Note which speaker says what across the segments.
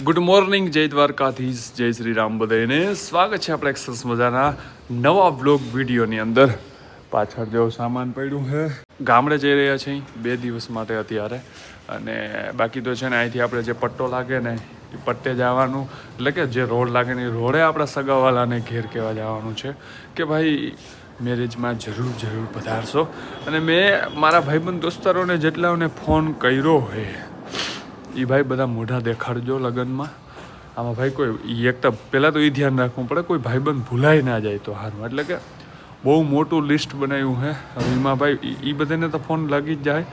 Speaker 1: Good morning, જય દ્વારકાધીશ, જય શ્રી રામ બધાને સ્વાગત છે આપણે એક સરસ મજાના નવા બ્લોગ વિડીયોની અંદર. પાછળ જેવો સામાન પડ્યું છે, ગામડે જઈ રહ્યા છીએ 2 દિવસ માટે અત્યારે. અને બાકી તો છે ને અહીંથી આપણે જે પટ્ટો લાગે ને એ પટ્ટે જવાનું, એટલે કે જે રોડ લાગે ને એ રોડે આપણા સગાવાલાને ઘેર કહેવા જવાનું છે કે ભાઈ મેરેજમાં જરૂર પધારશો. અને મેં મારા ભાઈબંધ દોસ્તારોને જેટલાઓને ફોન કર્યો હોય એ ભાઈ બધા મોઢા દેખાડજો લગ્નમાં. આમાં ભાઈ કોઈ એક તો પહેલાં તો એ ધ્યાન રાખવું પડે કોઈ ભાઈબંધ ભૂલાઈ ના જાય તો હારમાં. એટલે કે બહુ મોટું લિસ્ટ બનાવ્યું છે. હવે એમાં ભાઈ એ બધાને તો ફોન લાગી જ જાય.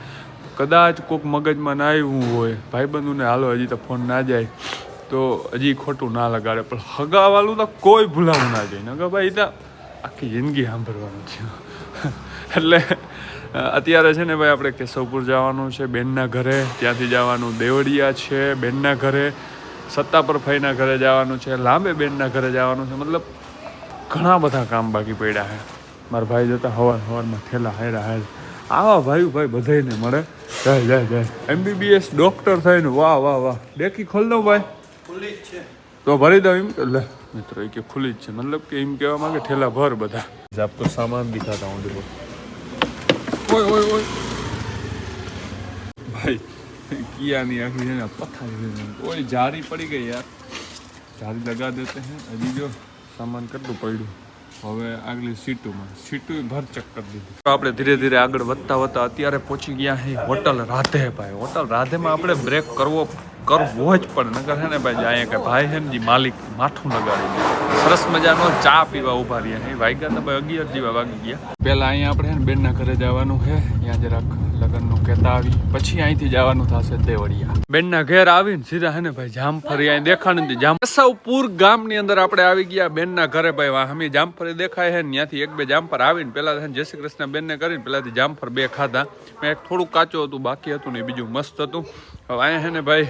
Speaker 1: કદાચ કોઈક મગજમાં ના આવ્યું હોય ભાઈબંધોને, હાલો હજી તો ફોન ના જાય તો હજી ખોટું ના લગાડે, પણ હગાવાલું તો કોઈ ભૂલાવું ના જાય. નકર ભાઈ તો આખી જિંદગી સાંભળવાનું છે. એટલે અત્યારે છે ને ભાઈ આપણે કેશવપુર જવાનું છે બેનના ઘરે, ત્યાંથી જવાનું દેવળિયા છે બેનના ઘરે, સત્તાપર ફઈના ઘરે જવાનું છે, લાંબે બેનના ઘરે જવાનું છે. મતલબ ઘણા બધા કામ બાકી પડ્યા છે. મારા ભાઈ જતા હવારમાં ઠેલા હાયરા આવા ભાઈ બધાને મળે. જય MBBS ડૉક્ટર થઈને વાહ ડેકી ખોલ દો ભાઈ, ખુલ્લી જ છે તો ભરી દો. એમ લે મિત્રો એ કે ખુલ્લી જ છે, મતલબ કે એમ કહેવા માંગે ઠેલા ભર બધા. આપકો સામાન દિખાતા હું देखो. ઓય ભાઈ કિયાની આખી છે ને પથારી ઓય જારી પડી ગઈ યાર, જારી લગા દેતે હે. હજી જો સામાન કેટલું પડ્યું. હવે આગલી સીટું ભર ચેક કરી દીધી. આપણે ધીરે ધીરે આગળ વધતા અત્યારે પહોંચી ગયા છે હોટલ રાધે. ભાઈ હોટલ રાધેમાં આપણે બ્રેક કરવો જ પડે, નકર છે ને ભાઈ અહીંયા કે ભાઈ છે ને જે માલિક માઠું લગાડી સરસ મજાનો ચા પીવા ઉભા રહ્યા છે. વાગ્યા તો ભાઈ 11 જેવા વાગી ગયા. પહેલાં અહીંયા આપણે છે ને બેનના ઘરે જવાનું છે, ત્યાં જરાક લગ્નનું કહેતા આવી, પછી અહીંથી જવાનું થશે દેવળિયા. બેનના ઘેર આવીને સીધા છે ને ભાઈ જામફળી અહીં દેખાણ નથી. કેશવપુર ગામની અંદર આપણે આવી ગયા બેનના ઘરે. ભાઈ વાહમી જામફળી દેખાય છે ને ત્યાંથી 1-2 જામફળ આવીને પહેલાં જય શ્રી કૃષ્ણ બેનને કરીને પહેલાંથી જામફળ 2 ખાધા. મેં એક થોડુંક કાચું હતું બાકી હતું ને બીજું મસ્ત હતું. હવે અહીંયા છે ને ભાઈ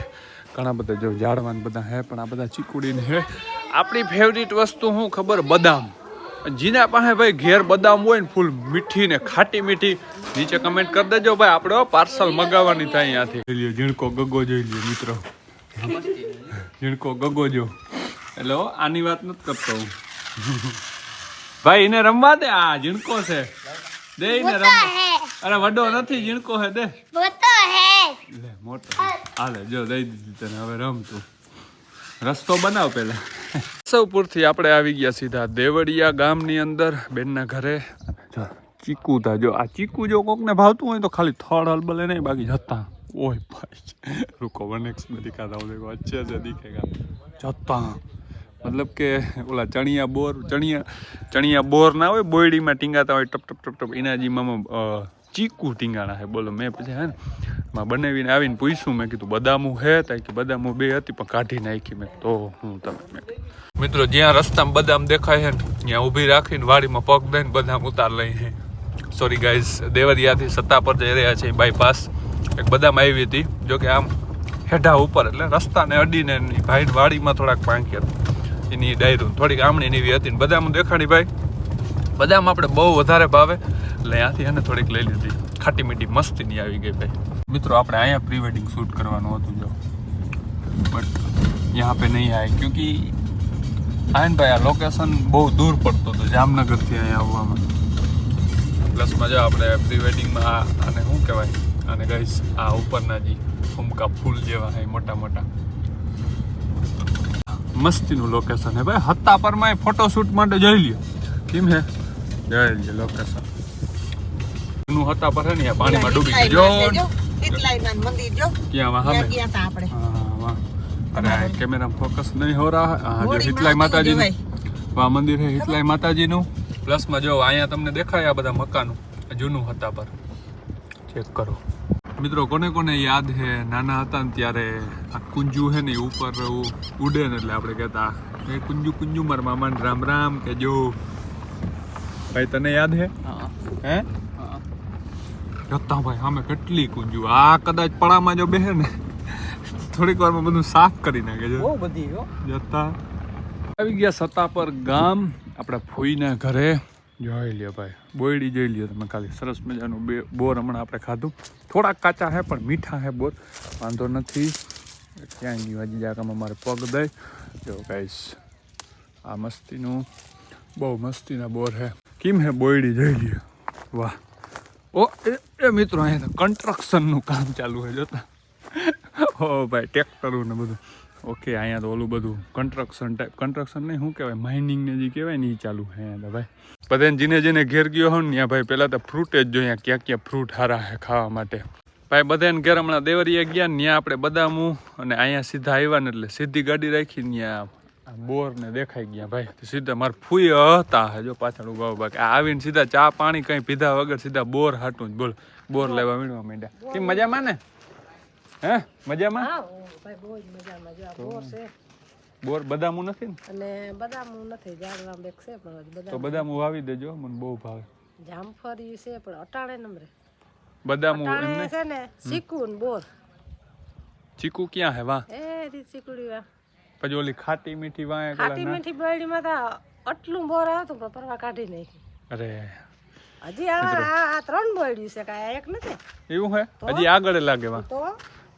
Speaker 1: ઘણા બધા જો ઝાડવાન બધા હે, પણ આ બધા ચીકુડીને હે. આપણી ફેવરિટ વસ્તુ શું ખબર? બદામ. જેના પાસે ભાઈ ઘેર બદામ હોય ને ફૂલ મીઠી ને ખાટી મીઠી, નીચે કમેન્ટ કરી દેજો ભાઈ. આપણે પાર્સલ મગાવવાની થાય અહીંયાથી. ઝીણકો ગગો જોઈ લ્યો મિત્રો, ઝીણકો ગગો જો. એટલે આની વાત નથી કરતો હું ભાઈ, એને રમવા દે. આ ઝીણકો છે, દે એને રમવા. અરે વડો નથી, ઝીણકો હે, દે. લે મોટો હાલે, જો દઈ દીધી તને. હવે રમ તું, રસ્તો બનાવ પેલા. કેશવપુરથી આપણે આવી ગયા સીધા દેવળિયા ગામની અંદર બેનના ઘરે. જો ચીકુ તા, જો આ ચીકુ જો કોકને ભાવતું હોય તો ખાલી થડ હલબલે નહીં, બાકી જતા. ઓય ભાઈ રૂકો વનેક્સ में दिखाता हूँ, देखो अच्छे से दिखेगा. જતા મતલબ કે ઓલા ચણિયા બોર ના હોય બોયડીમાં ટીંગાતા હોય ટપ એના જીમાં ચીકુ ટીંગાણા છે. બોલો મેં પછી હે ને બનાવીને આવીને પૂછ્યું, મેં કીધું બદામું હે? ત્યાં કે બદામું 2 હતી પણ કાઢી નાખી. મેં તો હું તમે મિત્રો જ્યાં રસ્તામાં બદામ દેખાય છે ને ત્યાં ઊભી રાખીને વાડીમાં પગ દઈને બદામ ઉતાર લઈ છે. સોરી ગાઈઝ, દેવરિયાથી સત્તાપર જઈ રહ્યા છે બાયપાસ. એક બદામ આવી હતી, જો કે આમ હેઠા ઉપર, એટલે રસ્તાને અડીને ભાઈ વાડીમાં થોડાક પાંકી હતી એની ડાયરું થોડીક આમણી એવી હતી ને બદામ દેખાડી. ભાઈ બદામ આપણે બહુ વધારે ભાવે એટલે ત્યાંથી એને થોડીક લઈ લીધી. ખાટી મીઠી મસ્તીની આવી ગઈ ભાઈ. મિત્રો આપણે અહીંયા પ્રી વેડિંગ શૂટ કરવાનું હતું જો, બટ यहाँ पे नहीं आए क्योंकि आयन भाई આ લોકેશન બહુ દૂર પડતો હતો જામનગરથી અહીંયા આવવામાં. પ્લસમાં જો આપણે પ્રી વેડિંગમાં આને શું કહેવાય, અને ગાઈસ આ ઉપરના જે ફૂમકા ફૂલ જેવા છે મોટા મોટા, મસ્તીનું લોકેશન હે ભાઈ. હત્તાપરમાં ફોટોશૂટ માટે જોઈ લ્યો કેમ હે, જોઈ લ્યો લોકેશન એનું. હત્તાપર છે ને પાણીમાં ડૂબી ગયો જો, ક્યાં આપણે. अरे कैमरा फोकस नहीं हो रहा है. हाँ जो हितलाई माताजी નું वहाँ मंदिर है, हितलाई माताजी નું. પ્લસ માં જો અહીંયા તમને દેખાય આ બધા મકાનો જૂનું હતા પર ચેક કરો. મિત્રો કોને કોને યાદ છે નાના હતા ને ત્યારે આ કુંજુ હે ને ઉપર ઉડે ને એટલે આપણે કહેતા એ કુંજુ મારા મામાને રામ રામ કે જો. ભાઈ તને યાદ હે? હે જતા ભાઈ સામે કેટલી કુંજુ. આ કદાચ પડામાં જો બેહે ને થોડીક વારમાં બધું સાફ કરી નાખે છે. બહુ બધી જતા આવી ગયા સત્તાપર ગામ આપણા ફોઈના ઘરે. જોઈ લ્યો ભાઈ બોયડી જોઈ લ્યો તમે ખાલી. સરસ મજાનું બોર હમણાં આપણે ખાધું. થોડાક કાચા હે પણ મીઠા હે બોર, વાંધો નથી. ક્યાં ગયું હજી જાકામાં મારે પગ દઈ જો ગાઈસ આ મસ્તીનું બહુ મસ્તીના બોર હે કેમ હે બોયડી જઈ ગયો વાહ ઓ એ મિત્રો અહીંયા કન્સ્ટ્રક્શનનું કામ ચાલુ છે જોતા ઓ ભાઈ ટ્રેક્ટરું ને બધું ઓકે અહીંયા તો ઓલું બધું કન્સ્ટ્રક્શન નહીં શું કહેવાય માઇનિંગને જે કહેવાય ને એ ચાલુ છે અહીંયા તો ભાઈ બધાને જેને ઘેર ગયો હોય ને ત્યાં ભાઈ પહેલાં તો ફ્રૂટ જ જોઈએ ક્યાં ક્યાં ફ્રૂટ સારા છે ખાવા માટે ભાઈ બધાને ઘેર હમણાં દેવરીએ ગયા ને ત્યાં આપણે બદામું અને અહીંયા સીધા આવ્યા ને એટલે સીધી ગાડી રાખી ત્યાં બોર ને દેખાઈ ગયા ભાઈ સીધા મારે ફૂઈ હતા હે જો પાછળ ઉભા બાકી આવીને સીધા ચા પાણી કંઈ પીધા વગર સીધા બોર હાટું જ બોલ બોર લેવા મીણવા માંડ્યા કેમ મજામાં ને હે મજામાં બોર બદામું નથી ને અને બદામું નથી જાડવા બેક છે પણ તો બદામું વાવી દેજો મને બહુ ભાવે જામફળી છે પણ અટાણે નમરે બદામું એમને છે ને ચીકુ ને બોર ચીકુ ક્યાં હે વાહ એ રી ચીકુડી વાહ પછી ઓલી ખાટી મીઠી વાય ખાટી મીઠી બેડીમાં તો આટલું બોર આવતું પણ પરવા કાઢી નાખી અરે હજી આ 3 બોડી છે કાય એક નથી એવું હે હજી આગળ લાગે વા તો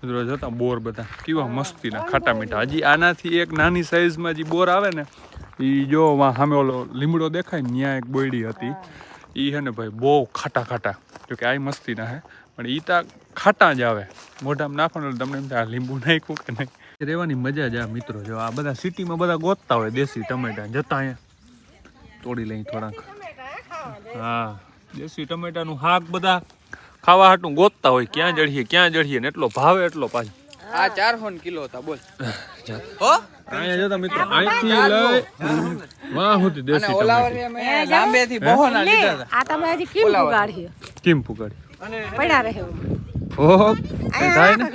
Speaker 1: મિત્રો જોતા બોર બધા કેવા મસ્તીના ખાટા મીઠા હજી આનાથી એક નાની સાઈઝમાં જે બોર આવે ને ઈ જો વા સામે ઓલો લીમડો દેખાય ને ત્યાં એક બોયડી હતી ઈ હે ને ભાઈ બહુ ખાટા ખાટા જો કે આ મસ્તીના હે પણ ઈ તા ખાટા જ આવે મોઢામાં નાખવાનું તમને એમ થાય લીંબુ નાખ્યું કે નહીં રહેવાની મજા જ આ મિત્રો જો આ બધા સિટીમાં બધા ગોતતા હોય દેશી ટમેટા જતા અહીંયા તોડી લઈ થોડાક હા દેશી ટમેટાનું શાક બધા ખાવા હાટું ગોતતા હોય ક્યાં જડીએ ને એટલો ભાવે એટલો પાછો આ 400 કિલો હતા બોલ હો અહીંયા જોતા મિત્રો અહીંથી લઈ વાહ હોતી દેશી ઓલાવરે મે લાંબેથી બહોના લીધા હતા આ તમે હજી કેમ પુગાડી અને પડ્યા રહે ઓહો થાય ને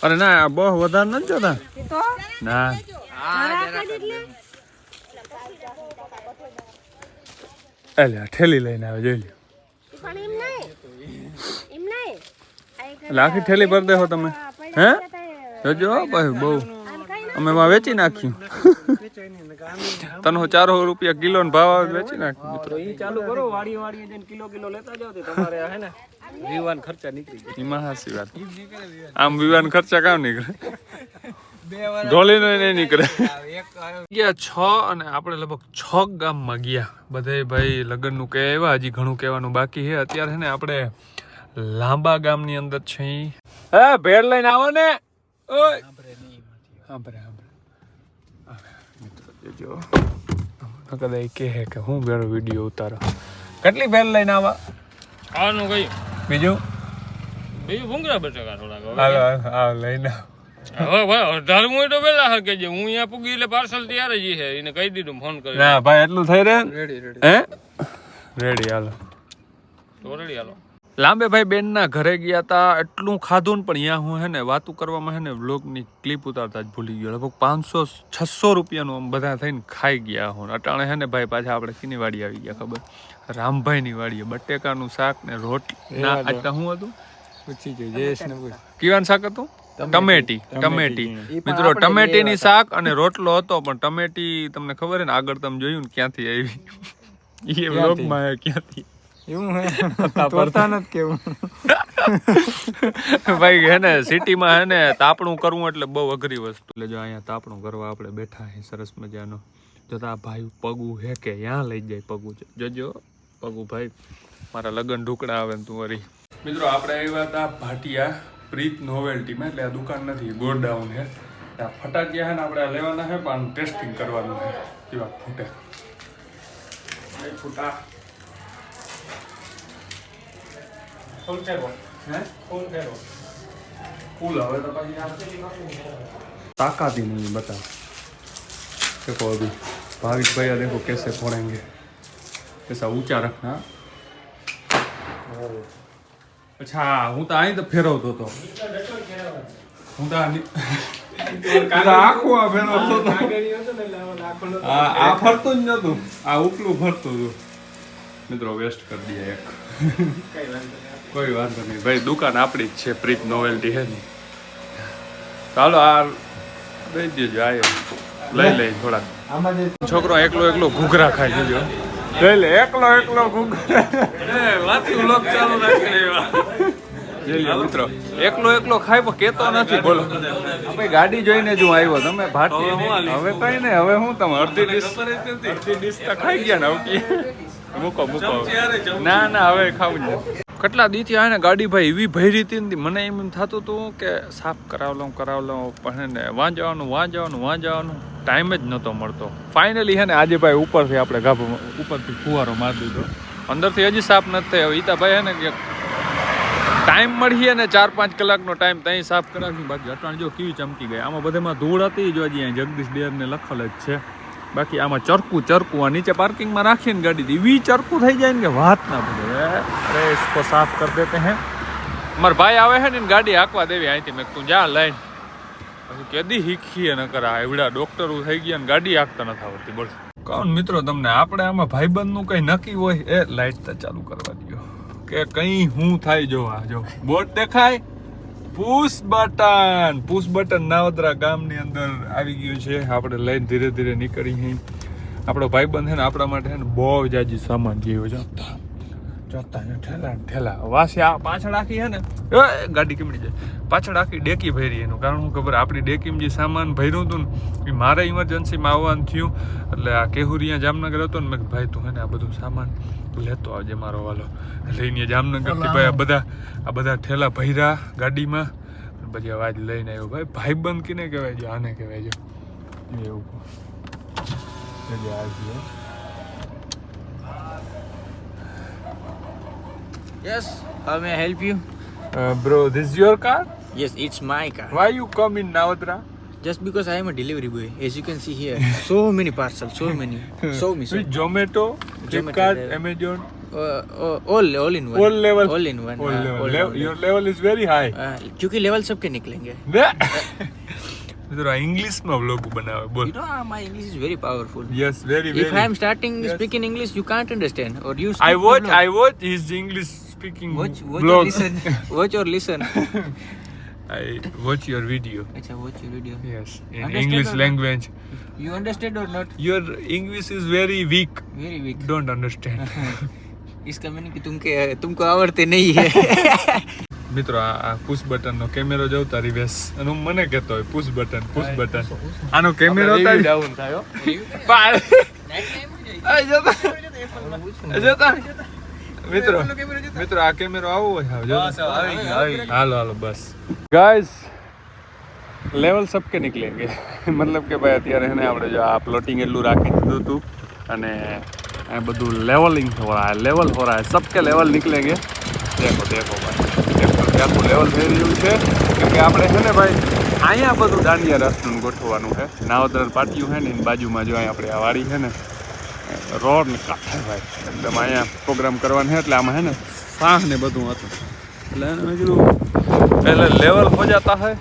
Speaker 1: અરે ના બહુ વધારે નથી જોતા ના એલા ઠેલી લઈને આવે જોઈ લ્યો આખી ઠેલી ભર દેહો તમે હે જોજો ભાઈ બહુ અમે વેચી નાખ્યું 400 રૂપિયા કિલો નો ભાવ વેચી નાખ્યું મિત્રો ઈ ચાલુ કરો વાડી જઈને કિલો લેતા જાવ તો તમારે હે ને વિવાન ખર્ચા નીકળી જાય એમાં હાસી વાત આમ વિવાન ખર્ચા કામ નીકળે ઢોલીનો નહીં નીકળે ગયા 6 અને આપણે લગભગ 6 ગામમાં ગયા બધે ભાઈ લગ્નનું કહેવા હજી ઘણું કહેવાનું બાકી છે અત્યારે છે ને આપણે લાંબા ગામની અંદર છે હે ભેળ લઈને આવો ને ઓય સાંભળે મિત્રો જો કદાચ કહે કે હું બેરો વિડીયો ઉતારો કેટલી ભેળ લઈને આવા આનું કઈ બીજું ભૂંગળા બટાકા થોડાક હાલો લઈને હવે ભાઈ 18 તો પેલા હકે જે હું અહીંયા પૂગી એટલે પાર્સલ તૈયાર જ છે એને કહી દીધું ફોન કરી ના ભાઈ એટલું થઈ રહે રેડી હે રેડી હાલો તો રેડી હાલો લાંબે ભાઈ બેનના ઘરે ગયા તા એટલું ખાધું ને પણ અહીંયા હું હે ને વાતું કરવામાં હે ને વ્લોગની ક્લિપ ઉતારતા જ ભૂલી ગયો લગભગ 500-600 રૂપિયાનું આમ બધા થઈને ખાઈ ગયા હું અટાણે હે ને ભાઈ પાછા આપણે કીની વાડી આવી ગયા ખબર રામભાઈની વાડીએ બટેકાનું શાક ને રોટલી ના આટલા શું હતું પૂછી જો જયેશ ને પૂછ કેવાનું શાક હતું ટમેટી મિત્રો ટમેટીની શાક અને રોટલો હતો પણ ટમેટી તમને ખબર હે ને આગળ તમે જોયું ને ક્યાંથી આવી એ વ્લોગમાં ક્યાંથી એવું હે તોતા નથી કેવું ભાઈ હે ને સિટીમાં હે ને તાપણું કરવું એટલે બહુ અઘરી વસ્તુ એટલે જો અહીંયા તાપણું કરવા આપણે બેઠા હે સરસ મજાનો જોતા ભાઈ પગું હે કે ત્યાં લઈ જાય પગું જોજો પગું ભાઈ મારા લગન ઢુકડા આવે ને તું વરી મિત્રો આપણે આવ્યા હતા ભાટિયા પ્રીત નોવેલ્ટીમાં એટલે આ દુકાન નથી ગોડાઉન હે ફટાકિયા હે ને આપણે લેવાના હે પણ ટેસ્ટિંગ કરવાનું હે કેવા ફૂટે ફૂટા ફૂલ ફેરો હે ફૂલ ફેરો ફૂલ હવે તો પછી ताकत ही नहीं बता देखो अभी भाविक भैया देखो कैसे फोड़ेंगे ऐसा ऊंचा रखना अच्छा हूँ तो आई तो फेरवतो तो हूँ तो આખું આ ફેરવતો તો આ ફરતો જ નતું આ ઉપલું ફરતું હતું મિત્રો વેસ્ટ કરી દઈએ એક કોઈ વાંધો નહીં ભાઈ દુકાન આપણી જ છે પ્રીત નોવેલ્ટી હે ને ચાલો આ દઈ દેજો આ લઈ લઈ થોડા છોકરો એકલો ઘૂઘરા ખાઈ જજો લઈ લે એકલો ઘૂઘરા વાતી વ્લોગ ચાલુ રાખી લેવા મિત્રો એકલો ખાય પણ કેતો નથી. બોલો આપણે ગાડી જોઈને જ હું આવ્યો. તમે ભાટી હવે કઈ નહીં. હવે હું તમે અડધી ડીશ તો ખાઈ ગયા ને. મૂકો ના હવે ખાવું જ. કેટલા દીથી આવે ને ગાડી ભાઈ એવી ભરી હતી ને મને એમ થતું હતું કે સાફ કરાવ લઉં પણ ને વાંચવાનું ટાઈમ જ નહોતો મળતો. ફાઇનલી હે ને આજે ભાઈ ઉપરથી આપણે ઉપરથી ફુવારો મારી દીધો. અંદરથી હજી સાફ નથી થયો. ઈતા ભાઈ હે ને કે ટાઈમ મળીએ ને 4-5 કલાકનો ટાઈમ ત્યાં સાફ કરાવી. બાકી અટાણ જો કેવી ચમકી ગઈ. આમાં બધામાં ધૂળ હતી જો હજી અહીં જગદીશ ડેરને લખેલ જ છે. બાકી આમાં ચરકું આ નીચે પાર્કિંગમાં રાખીને ગાડી એવી ચરકું થઈ જાય ને કે વાત ના પૂછે. અરે इसको સાફ કરી દેતે હે. મારા ભાઈ આવે છે ને ગાડી હાંકવા દેવી અહીંથી. મેં તું જા લઈને પછી કેદી શીખીએ ન કરા. એવડા ડોક્ટરો થઈ ગયા ને ગાડી હાંકતા નથી આવડતી. બોલ કોણ મિત્રો તમને આપણે આમાં ભાઈબંધનું કંઈ નક્કી હોય એ લાઈટ તો ચાલુ કરવા દો કે કંઈ હું થાય. જો બોટ દેખાય પુશ બટન નાવદરા ગામની અંદર આવી ગયું છે. આપણે લઈને ધીરે ધીરે નીકળી. આપણો ભાઈબંધ છે ને આપણા માટે છે ને બહુ જાજી સામાન જેવો જોતા ઠેલા વાસી આ પાછળ આખી છે ને ગાડી કેમડી જાય પાછળ આખી ડેકી ભરી. એનું કારણ શું ખબર? આપણી ડેકીમાં જે સામાન ભર્યું હતું ને એ મારે ઇમરજન્સીમાં આવવાનું થયું. એટલે આ કેહુરિયા જામનગર હતો ને મેં ભાઈ તું હે ને આ બધું સામાન લેતો આવજે મારો વાલો. લઈને જામનગરથી ભાઈ આ બધા ઠેલા ભર્યા ગાડીમાં. પછી અવાજ લઈને આવ્યો. ભાઈબંધ કિને કહેવાય છે? આને કહેવાય છે એવું.
Speaker 2: Yes, how may I help you?
Speaker 1: Bro, this is your car?
Speaker 2: Yes, it's my car.
Speaker 1: Why you come in Navadra?
Speaker 2: Just because I am a delivery boy. As you can see here, so many parcels, so many. Show me.
Speaker 1: With Zomato, Flipkart, Amazon?
Speaker 2: all in one.
Speaker 1: All level?
Speaker 2: All in one.
Speaker 1: Your level is very high.
Speaker 2: क्योंकि level सबके निकलेंगे.
Speaker 1: जरा English में vlog बनावे बोल.
Speaker 2: You know my English is very powerful.
Speaker 1: Yes, very.
Speaker 2: If I am starting speaking English, you can't understand. Or you.
Speaker 1: I watch his English speaking
Speaker 2: watch
Speaker 1: blog.
Speaker 2: Or listen. Watch or listen.
Speaker 1: I watch your video.
Speaker 2: Acha, watch your video.
Speaker 1: Yes, in
Speaker 2: Understand
Speaker 1: English language.
Speaker 2: You understand or not?
Speaker 1: Your English is very weak.
Speaker 2: Very weak.
Speaker 1: Don't understand.
Speaker 2: इसका meaning कि तुमको आवड़ते नहीं है.
Speaker 1: મિત્રો આ push button નો કેમેરો જો તારી બેસ અને હું મને કહેતો હોય પુશ બટન આનો કેમેરો ડાઉન થયો. મિત્રો આ કેમેરો આવો હોય. હાલો બસ ગાઈસ લેવલ સબકે નિકલેંગે. મતલબ કે ભાઈ અત્યારે એને આપણે જો આ પ્લોટિંગ એટલું રાખી દીધું હતું અને આ બધું લેવલિંગ હો રહા હે. લેવલ હો રહા હે. સબકે લેવલ નિકલેંગે. દેખો ભાઈ આખું લેવલ થઈ રહ્યું છે. કેમ કે આપણે છે ને ભાઈ અહીંયા બધું દાંડિયા રસનું ગોઠવવાનું છે. નાવદર પાટિયું છે ને એની બાજુમાં જો અહીંયા આપણે આ વાડી છે ને રોડ ને કાંઠે ભાઈ એકદમ અહીંયા પ્રોગ્રામ કરવાનો છે. એટલે આમાં છે ને સાહ ને બધું હતું. એટલે મેં કીધું पहले लेवल हो जाता है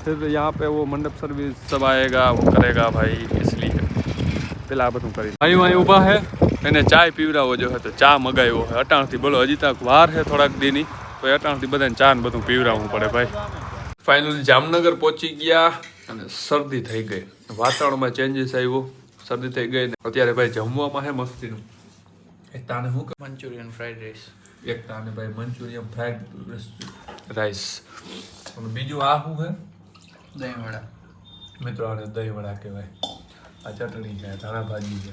Speaker 1: फिर यहाँ पे वो मंडप सर्विस सब आएगा वो करेगा भाई. इसलिए પેલા બધું કરી અહીં અહીં ઊભા હે એને ચાય પીવડાવો જો હે તો ચા મગાવ્યો હે અટાણથી. બોલો હજી તક વાર હે થોડાક દીની તો અટાણથી બધાને ચા ને બધું પીવડાવવું પડે ભાઈ. ફાઇનલી જામનગર પહોંચી ગયા અને શરદી થઈ ગઈ. વાતાવરણમાં ચેન્જીસ આવ્યો, શરદી થઈ ગઈ ને અત્યારે ભાઈ જમવામાં હે મસ્તીનું. એક તાને શું
Speaker 2: મંચુરિયન ફ્રાઈડ રાઈસ.
Speaker 1: એક તાને ભાઈ મંચુરિયન ફ્રાઈડ રાઈસ અને બીજું આ શું હે
Speaker 2: દહીંવડા.
Speaker 1: મિત્રો આને દહીંવડા કહેવાય. આ ચટણી છે, ધાણા ભાજી છે,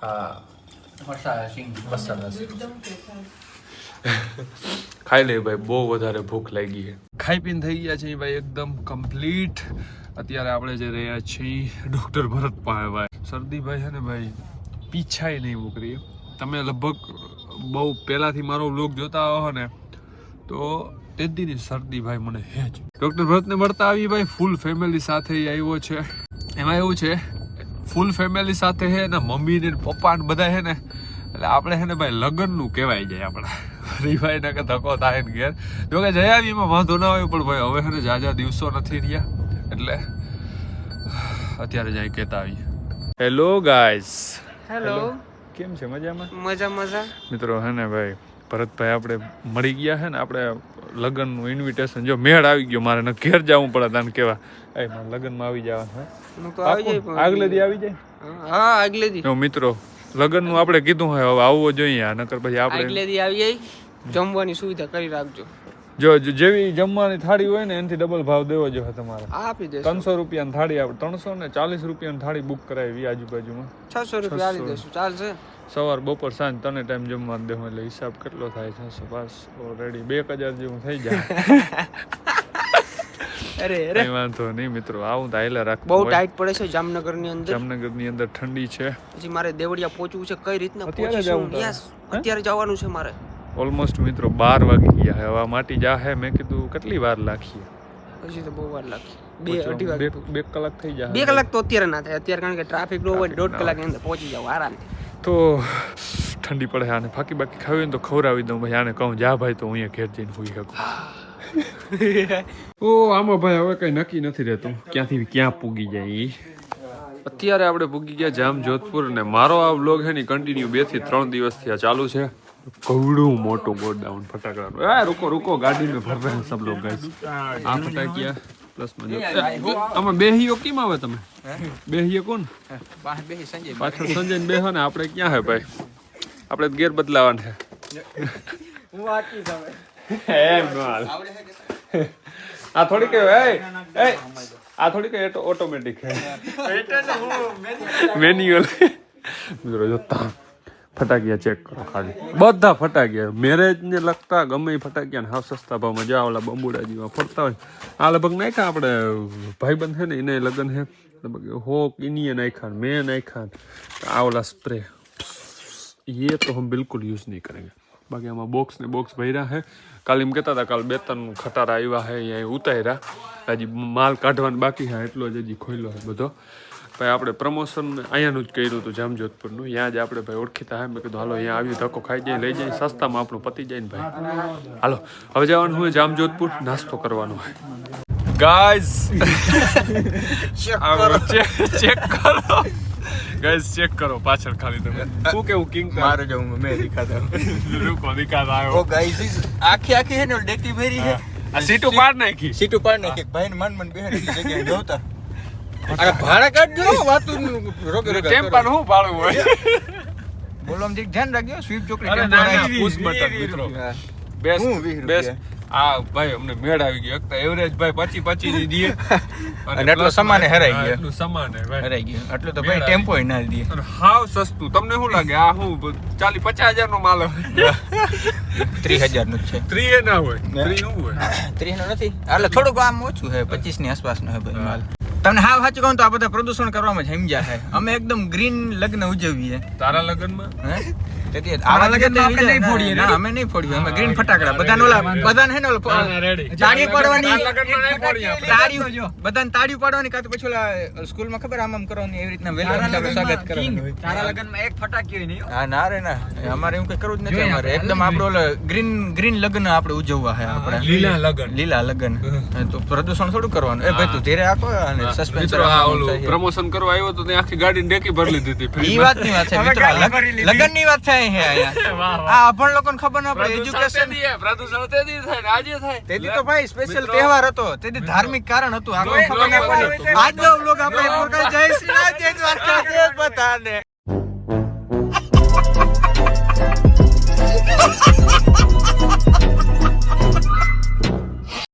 Speaker 1: આ
Speaker 2: મસાલા સિંગ.
Speaker 1: ખાઈ લે ભાઈ, બહુ વધારે ભૂખ લાગી છે. ખાઈ પીને થઈ ગયા છે ભાઈ એકદમ કમ્પ્લીટ. અત્યારે આપણે જે રહ્યા છીએ ડૉક્ટર ભરત પાસે ભાઈ. શરદી ભાઈ છે ને ભાઈ પીછાય નહીં ઉકરી. તમે લગભગ બહુ પહેલાંથી મારો વ્લોગ જોતા આવો ને તો તે દીની શરદી ભાઈ મને હે જ. ડૉક્ટર ભરતને મળતા આવી ભાઈ ફૂલ ફેમિલી સાથે આવ્યો છે. એમાં એવું છે ફૂલ ફેમિલી સાથે છે ને મમ્મી ને પપ્પા ને બધા છે ને એટલે આપણે છે ને ભાઈ લગ્નનું કહેવાય જાય આપણા હરીભાઈ ને કે ધક્કો થાય ને ઘેર. જો કે જઈ આવી એમાં વાંધો ના હોય પણ ભાઈ હવે છે ને જાજા દિવસો નથી રહ્યા એટલે અત્યારે જાય કહેતા આવીએ. Hello guys.
Speaker 2: હેલો.
Speaker 1: કેમ છે? મજામાં?
Speaker 2: મજા.
Speaker 1: મિત્રો હે ને ભાઈ ભરતભાઈ આપણે મળી ગયા છે ને આપણે લગ્નનું ઇન્વિટેશન જો મેળ આવી ગયો. મારે ને ઘેર જવું પડે તને કેવા એ મારે લગ્નમાં આવી જવાનું આગલે દી આવી જાય.
Speaker 2: હા આગલે દી.
Speaker 1: મિત્રો લગ્નનું આપણે કીધું હોય હવે આવવો જોઈએ નકર પછી આપણે
Speaker 2: આગલે દી આવી જાય. જમવાની સુવિધા કરી રાખજો.
Speaker 1: જો જેવી જમવાની થાળી હોય ને એનાથી ડબલ ભાવ દેવો જોઈએ તમારે.
Speaker 2: આપી દેશું
Speaker 1: 300 રૂપિયાની થાળી આવે, 340 રૂપિયાની થાળી બુક કરાવી આજુબાજુમાં.
Speaker 2: 600 રૂપિયા આપી દેશું, ચાલશે.
Speaker 1: સવાર બપોર સાંજ તને ટાઈમ જમવા દેવું એટલે હિસાબ કેટલો થાય? 600 પાસ ઓલરેડી 2000 જેવું થઈ જાય.
Speaker 2: અરે
Speaker 1: કઈ વાંધો નહીં મિત્રો, આવું તો હાઈલા રાખવું.
Speaker 2: બહુ ટાઈટ પડે છે જામનગરની અંદર.
Speaker 1: જામનગરની અંદર ઠંડી છે.
Speaker 2: પછી મારે દેવળિયા પહોંચવું છે, કઈ રીતના
Speaker 1: અત્યારે
Speaker 2: પહોંચીશું?
Speaker 1: જવું
Speaker 2: યસ, અત્યારે જવાનું છે મારે.
Speaker 1: ઓલમોસ્ટ મિત્રો 12 વાગી ગયા. હવે માટી જાહે. મેં કીધું કેટલી વાર લાખીએ?
Speaker 2: હજી તો બહુ વાર લાગી. 2-2.5 વાગે.
Speaker 1: 2 કલાક થઈ જાય.
Speaker 2: 2 કલાક તો અત્યારે ના થાય. અત્યારે કારણ કે ટ્રાફિક નો હોય, 1.5 કલાકની અંદર પહોંચી જાવ આરામથી.
Speaker 1: તો ઠંડી પડે. આને ફાકી બાકી ખાવી હોય ને તો ખવડાવી દઉં ભાઈ. આને કહું જા ભાઈ, તો હું અહીંયા ઘેર જઈને હોઈ શકું. ઓ આમાં ભાઈ હવે કઈ નક્કી નથી રહેતું ક્યાંથી ક્યાં પૂગી જાય ઈ. અત્યારે આપણે પૂગી ગયા જામ જોધપુર ને મારો આ વ્લોગ છે ને કન્ટિન્યુ 2 થી 3 દિવસથી આ ચાલુ છે. કવડું મોટું ગોડાઉન ફટાકડાનું. એ રૂકો ગાડી में भर रहे हैं सब लोग गाइस. આ ફટાકિયા પ્લસ માં આમાં બેહીઓ કેમ આવે તમે? બેહીએ કોણ? પાછળ સંજય ને બેહો ને. આપણે ક્યાં હે ભાઈ? આપણે ગેર બદલાવાના છે.
Speaker 2: હું વાકી સામે
Speaker 1: આ થોડી કે આ થોડી કે ઓટોમેટિક હે, મેન્યુઅલ. મિત્રો જોતા ફટાકિયા ચેક કરો ખાલી. બધા ફટાકિયા મેરેજ ને લગતા ગમે એ ફટાકિયા ને હાવ સસ્તા ભાવમાં જ્યાં ઓલા બંબુડા જેવા ફરતા હોય. આ લગભગ નાખ્યા આપણે ભાઈબંધ છે ને એને લગન છે લગભગ હોક ઇનીએ નાખ્યા, મેં નાખ્યા. આ ઓલા સ્પ્રે ये तो हम बिल्कुल यूज़ नहीं करेंगे. बाकी आम बॉक्स ने बॉक्स भर्या है. काल एम कहता था काल 2-3 खटारा आव्या है અહીંયા ઉતાર્યા. હજી માલ કાઢવાનો બાકી છે એટલો જ હજી ખોલ્યો છે બધો. ભાઈ આપણે પ્રમોશન અહીંયાનું જ કર્યું હતું જામજોધપુરનું. ત્યાં જ આપણે ભાઈ ઓળખીતા હે. મેં કીધું હાલો અહીંયા આવ્યું ધક્કો ખાઈ જાય લઈ જાય સસ્તામાં આપણું પતી જાય ને ભાઈ. હાલો હવે જવાનું હોય જામજોધપુર નાસ્તો કરવાનો હોય. ગાઈઝ ચેક કરો ગાઈઝ ચેક કરો પાછળ ખાલી તમે શું કેવું કિંગ
Speaker 2: મારે જાઉં મેં દિખાતા
Speaker 1: રૂકો દિખાતા
Speaker 2: ઓ ગાઈસ આખી હે ને ડેકી ભરી છે.
Speaker 1: આ સીટો પાડ નાખી.
Speaker 2: સીટો પાડ નાખી. ભાઈ ને મન બેહની જગ્યાએ જોતા અરે ભાડા કાઢજો વાતું રોકે
Speaker 1: ટેમ્પર હું ભાડું હોય.
Speaker 2: બોલો આમ દીક ધ્યાન રાખજો. સ્વીપ ચોકડી
Speaker 1: અરે
Speaker 2: ટેમ્પર
Speaker 1: ના પુશ બટન મિત્રો બેસ્ટ. આ ભાઈ અમને મેળ આવી ગયો. એક તો એવરેજ ભાઈ 25 ની દીએ
Speaker 2: અને એટલો સામાન હરાઈ ગયો.
Speaker 1: એટલું સામાન હે ભાઈ
Speaker 2: હરાઈ ગયો. એટલો તો ભાઈ ટેમ્પો ના દે.
Speaker 1: અને હાવ સસ્તું. તમને શું લાગે આ હું 40-50 નો માલ હોય?
Speaker 2: 30,000 નું છે.
Speaker 1: 3 ના હોય. 3 શું હોય?
Speaker 2: 30 નો નથી. એટલે થોડુંક આમ ઓછું છે. 25 ની આસપાસ નો છે ભાઈ માલ. તમને હાવ સાચું કહું તો આ બધા પ્રદૂષણ કરવામાં જ સમજ્યા છે. અમે એકદમ ગ્રીન લગ્ન ઉજવીએ.
Speaker 1: તારા લગ્નમાં
Speaker 2: હે આવા લગન તો આપણે નહીં ફોડીએ. ના અમે નહીં ફોડીએ. અમે ગ્રીન ફટાકડા બધાને ઓલા બધાને હે ને ઓલા તાળી પાડવાની બધાને તાળી પાડવાની કાં તો પછી ઓલા સ્કૂલમાં ખબર આમ કરવાની એવી રીતના વેલકમ સ્વાગત કરવાનું.
Speaker 3: તારા લગનમાં એક ફટાકી હોય નહીં.
Speaker 2: હા ના રે ના અમારે એવું કઈ કરવું જ નથી. અમારે એકદમ આપણે ઓલા ગ્રીન લગ્ન આપણે ઉજવવા છે. આપણે લીલા લગ્ન તો પ્રદૂષણ થોડું કરવાનું. એ ભાઈ તું ધીરે આખો અને સસ્પેન્સ
Speaker 1: પ્રમોશન કરવા આવ્યો તો ત્યાં આખી ગાડી ડેકી ભરી લીધી હતી.
Speaker 2: ઈ વાતની વાત છે મિત્રો. લગ્નની વાત છે અહીંયા. આ અભણ લોકોને ખબર ના પડે. એજ્યુકેશન
Speaker 1: પ્રદૂષણ તેથી થાય ને આજે થાય.
Speaker 2: તેથી તો ભાઈ સ્પેશિયલ તહેવાર હતો. તેથી ધાર્મિક કારણ હતું. આ કોઈ ખબર ના પડે. આજનો વ્લોગ આપણે પૂરો કરી જય શ્રી રામ જય દ્વારકા જય બધાને.